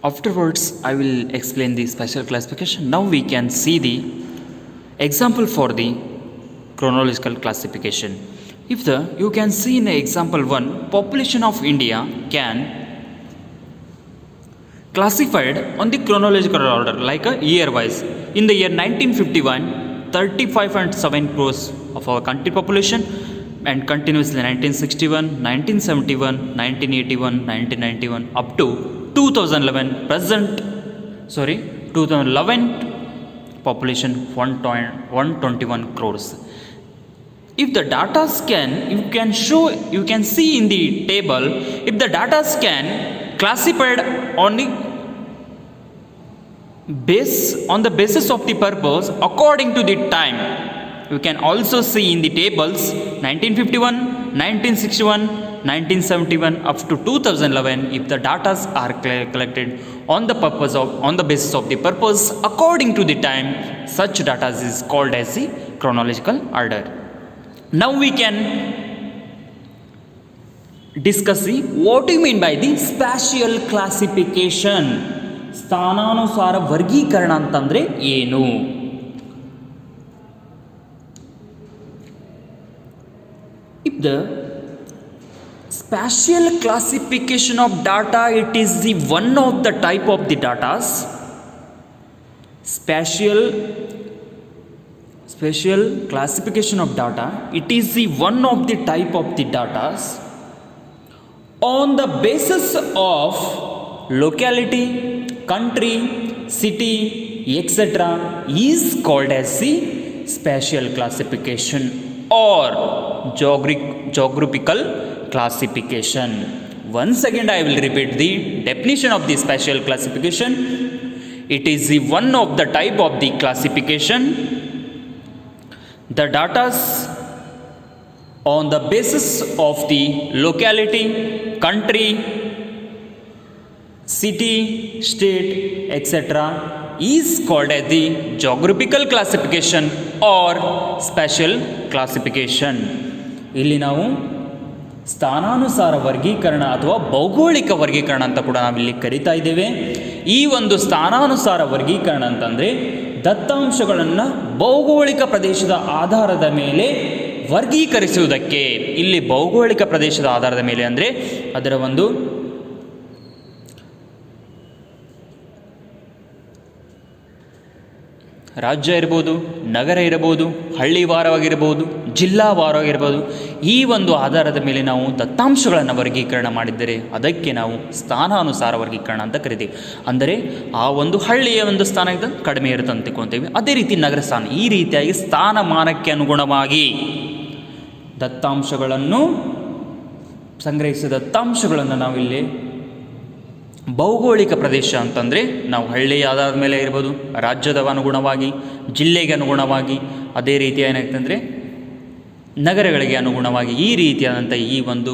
Afterwards, I will explain the special classification. Now we can see the example for the chronological classification. If you can see in example 1, population of India can classified on the chronological order like a year wise. In the year 1951, 35.7 crores of our country population, and continuously 1961, 1971, 1981, 1991 up to 2011 present 2011 population 121 crores. If the data scan, you can see in the table, if the data scan classified on the basis of the purpose according to the time, you can also see in the tables 1951, 1961, 1971 up to 2011. If the data are collected on the basis of the purpose according to the time, such data is called as the chronological order. Now we can discuss what do you mean by the spatial classification. ಸ್ಥಾನಾನುಸಾರ ವರ್ಗೀಕರಣ ಅಂತಂದ್ರೆ ಏನು? If the spatial classification of data, it is the one of the type of the datas. Spatial classification of data, it is the one of the type of the datas on the basis of locality, country, city, etc. is called as the spatial classification or geographical classification. Once again I will repeat the definition of the spatial classification. It is the one of the type of the classification. The data on the basis of the locality, country, city, state, etc. is called as the geographical classification or spatial classification. ಇಲ್ಲಿ ನಾವು ಸ್ಥಾನಾನುಸಾರ ವರ್ಗೀಕರಣ ಅಥವಾ ಭೌಗೋಳಿಕ ವರ್ಗೀಕರಣ ಅಂತ ಕೂಡ ನಾವಿಲ್ಲಿ ಕರಿತಾ ಇದ್ದೇವೆ. ಈ ಒಂದು ಸ್ಥಾನಾನುಸಾರ ವರ್ಗೀಕರಣ ಅಂತಂದರೆ ದತ್ತಾಂಶಗಳನ್ನು ಭೌಗೋಳಿಕ ಪ್ರದೇಶದ ಆಧಾರದ ಮೇಲೆ ವರ್ಗೀಕರಿಸುವುದಕ್ಕೆ. ಇಲ್ಲಿ ಭೌಗೋಳಿಕ ಪ್ರದೇಶದ ಆಧಾರದ ಮೇಲೆ ಅಂದರೆ ಅದರ ಒಂದು ರಾಜ್ಯ ಇರ್ಬೋದು, ನಗರ ಇರಬಹುದು, ಹಳ್ಳಿ ವಾರವಾಗಿರ್ಬೋದು, ಜಿಲ್ಲಾ ವಾರವಾಗಿರ್ಬೋದು, ಈ ಒಂದು ಆಧಾರದ ಮೇಲೆ ನಾವು ದತ್ತಾಂಶಗಳನ್ನು ವರ್ಗೀಕರಣ ಮಾಡಿದ್ದರೆ ಅದಕ್ಕೆ ನಾವು ಸ್ಥಾನಾನುಸಾರ ವರ್ಗೀಕರಣ ಅಂತ ಕರಿತೀವಿ. ಅಂದರೆ ಆ ಒಂದು ಹಳ್ಳಿಯ ಒಂದು ಸ್ಥಾನ ಕಡಿಮೆ ಇರುತ್ತೆ ಅಂತ ತಿಳ್ಕೊತೀವಿ. ಅದೇ ರೀತಿ ನಗರ ಸ್ಥಾನ, ಈ ರೀತಿಯಾಗಿ ಸ್ಥಾನಮಾನಕ್ಕೆ ಅನುಗುಣವಾಗಿ ದತ್ತಾಂಶಗಳನ್ನು ಸಂಗ್ರಹಿಸಿದ ದತ್ತಾಂಶಗಳನ್ನು ನಾವಿಲ್ಲಿ ಭೌಗೋಳಿಕ ಪ್ರದೇಶ ಅಂತಂದರೆ ನಾವು ಹಳ್ಳಿಯ ಆಧಾರದ ಮೇಲೆ ಇರ್ಬೋದು, ರಾಜ್ಯದ ಅನುಗುಣವಾಗಿ, ಜಿಲ್ಲೆಗೆ ಅನುಗುಣವಾಗಿ, ಅದೇ ರೀತಿ ಏನಾಗ್ತಂದರೆ ನಗರಗಳಿಗೆ ಅನುಗುಣವಾಗಿ, ಈ ರೀತಿಯಾದಂಥ ಈ ಒಂದು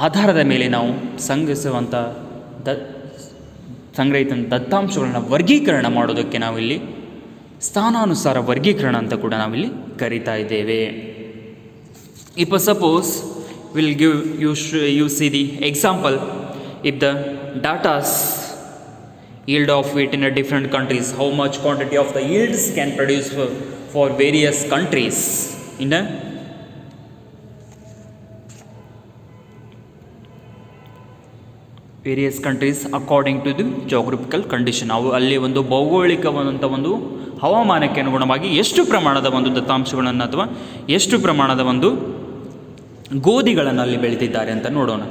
ಆಧಾರದ ಮೇಲೆ ನಾವು ಸಂಗ್ರಹಿಸುವಂಥ ಸಂಗ್ರಹಿತ ದತ್ತಾಂಶಗಳನ್ನ ವರ್ಗೀಕರಣ ಮಾಡೋದಕ್ಕೆ ನಾವಿಲ್ಲಿ ಸ್ಥಾನಾನುಸಾರ ವರ್ಗೀಕರಣ ಅಂತ ಕೂಡ ನಾವಿಲ್ಲಿ ಕರಿತಾ ಇದ್ದೇವೆ. If suppose we'll give you see the example. If the data yield of wheat in a different countries, how much quantity of the yields can produce for various countries in a various countries according to the geographical condition. ಅವು ಅಲ್ಲಿ ಒಂದು ಭೌಗೋಳಿಕವಾದಂಥ ಒಂದು ಹವಾಮಾನಕ್ಕೆ ಅನುಗುಣವಾಗಿ ಎಷ್ಟು ಪ್ರಮಾಣದ ಒಂದು ದತ್ತಾಂಶಗಳನ್ನು ಅಥವಾ ಎಷ್ಟು ಪ್ರಮಾಣದ ಒಂದು ಗೋಧಿಗಳನ್ನು ಅಲ್ಲಿ ಬೆಳೀತಿದ್ದಾರೆ ಅಂತ ನೋಡೋಣ.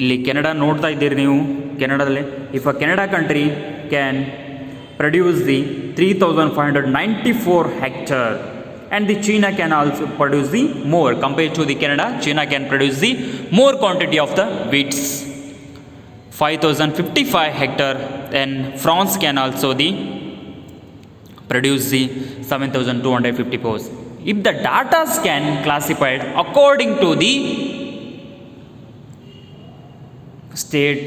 ಇಲ್ಲಿ ಕೆನಡಾ ನೋಡ್ತಾ ಇದ್ದೀರಿ ನೀವು. ಕೆನಡಾದಲ್ಲಿ if a Canada country can produce the 3594 hectare and the China can also produce the more compared to the Canada. China can produce the more quantity of the wheats, 5055 hectare, and France can also the produce the 7254. If the data can classified according to the state,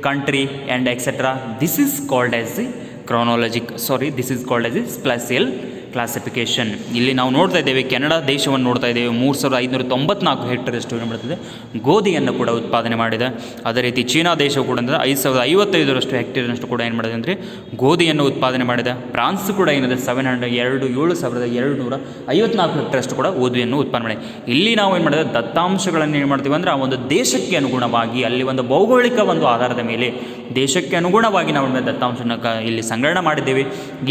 country and etc., this is called as the this is called as the spatial classification. ಇಲ್ಲಿ ನಾವು ನೋಡ್ತಾ ಇದ್ದೇವೆ Canada ದೇಶವನ್ನು ನೋಡ್ತಾ ಇದ್ದೇವೆ. 3594 ಹೆಕ್ಟೇರಷ್ಟು ಏನು ಮಾಡ್ತಿದೆ ಗೋಧಿಯನ್ನು ಕೂಡ ಉತ್ಪಾದನೆ ಮಾಡಿದೆ. ಅದೇ ರೀತಿ ಚೀನಾ ದೇಶವು ಕೂಡ ಅಂದರೆ 5055 ಹೆಕ್ಟೇರ್ನಷ್ಟು ಕೂಡ ಏನು ಮಾಡಿದೆ ಅಂದರೆ ಗೋಧಿಯನ್ನು ಉತ್ಪಾದನೆ ಮಾಡಿದೆ. ಫ್ರಾನ್ಸ್ ಕೂಡ ಏನಿದೆ 7254 ಹೆಕ್ಟೇರಷ್ಟು ಕೂಡ ಗೋಧಿಯನ್ನು ಉತ್ಪಾದನೆ ಮಾಡಿದೆ. ಇಲ್ಲಿ ನಾವು ಏನು ಮಾಡಿದೆ ದತ್ತಾಂಶಗಳನ್ನು ಏನು ಮಾಡ್ತೀವಿ ಅಂದರೆ ಆ ಒಂದು ದೇಶಕ್ಕೆ ಅನುಗುಣವಾಗಿ ಅಲ್ಲಿ ಒಂದು ಭೌಗೋಳಿಕ ಒಂದು ಆಧಾರದ ಮೇಲೆ ದೇಶಕ್ಕೆ ಅನುಗುಣವಾಗಿ ನಾವು ದತ್ತಾಂಶನ ಇಲ್ಲಿ ಸಂಗ್ರಹಣೆ ಮಾಡಿದ್ದೇವೆ.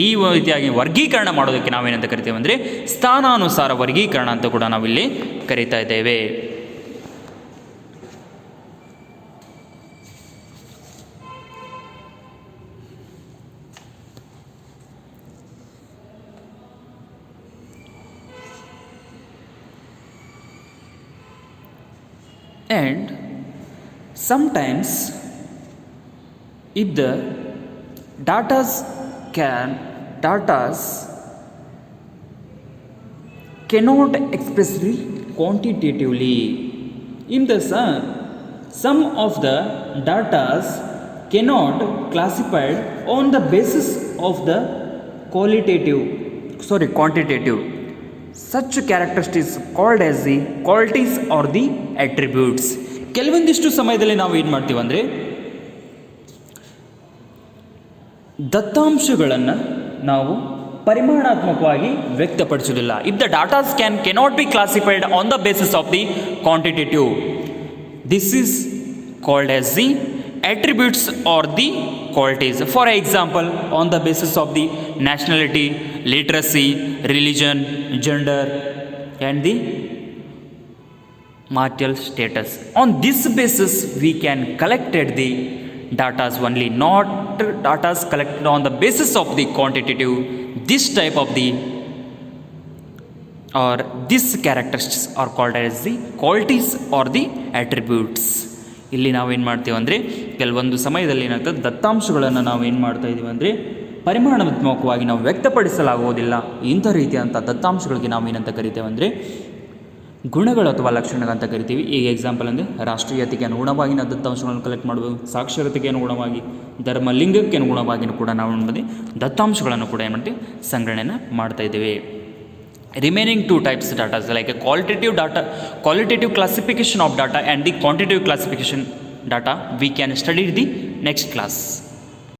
ಈ ರೀತಿಯಾಗಿ ವರ್ಗೀಕರಣ ಮಾಡೋದಕ್ಕೆ ನಾವೇನಂತ ಕರಿತೇವೆ ಅಂದರೆ ಸ್ಥಾನಾನುಸಾರ ವರ್ಗೀಕರಣ ಅಂತ ಕೂಡ ನಾವಿಲ್ಲಿ ಕರೀತಾ ಇದ್ದೇವೆ. And sometimes if the datas cannot expressly quantitatively in the some of the datas cannot classified on the basis of the quantitative. Such characteristics called as the qualities or the attributes. ಕೆಲವೊಂದಿಷ್ಟು ಸಮಯದಲ್ಲಿ ನಾವು ಏನು ಮಾಡ್ತೀವಿ ಅಂದರೆ ದತ್ತಾಂಶಗಳನ್ನು ನಾವು ಪರಿಮಾಣಾತ್ಮಕವಾಗಿ ವ್ಯಕ್ತಪಡಿಸೋದಿಲ್ಲ. If the datas cannot be classified on the basis of the quantitative, this is called as the attributes or the qualities. For example, on the basis of the nationality, literacy, religion, gender and the marital status. On this basis we can collect the datas only, not datas collected on the basis of the quantitative. This type of the or these characteristics are called as the qualities or the attributes. ಇಲ್ಲಿ ನಾವೇನು ಮಾಡ್ತೀವಿ ಅಂದರೆ ಕೆಲವೊಂದು ಸಮಯದಲ್ಲಿ ಏನಾಗ್ತದೆ ದತ್ತಾಂಶಗಳನ್ನು ನಾವು ಏನು ಮಾಡ್ತಾ ಇದ್ದೀವಿ ಅಂದರೆ ಪರಿಮಾಣಾತ್ಮಕವಾಗಿ ನಾವು ವ್ಯಕ್ತಪಡಿಸಲಾಗುವುದಿಲ್ಲ. ಇಂಥ ರೀತಿಯಾದಂಥ ದತ್ತಾಂಶಗಳಿಗೆ ನಾವು ಏನಂತ ಕರಿತೇವೆ ಅಂದರೆ ಗುಣಗಳು ಅಥವಾ ಲಕ್ಷಣಗಳಂತ ಕರಿತೀವಿ. ಈಗ ಎಕ್ಸಾಂಪಲ್ ಅಂದರೆ ರಾಷ್ಟ್ರೀಯತೆಗೆ ಅನುಗುಣವಾಗಿ ನಾವು ದತ್ತಾಂಶಗಳನ್ನು ಕಲೆಕ್ಟ್ ಮಾಡಬೇಕು, ಸಾಕ್ಷರತೆಗೆ ಅನುಗುಣವಾಗಿ, ಧರ್ಮ ಲಿಂಗಕ್ಕೆ ಅನುಗುಣವಾಗಿಯೂ ಕೂಡ ನಾವು ದತ್ತಾಂಶಗಳನ್ನು ಕೂಡ ಏನು ಮಾಡ್ತೀವಿ ಸಂಗ್ರಹಣೆಯನ್ನು ಮಾಡ್ತಾ ಇದ್ದೇವೆ. Remaining two types of data like a qualitative classification of data and the quantitative classification data we can study the next class.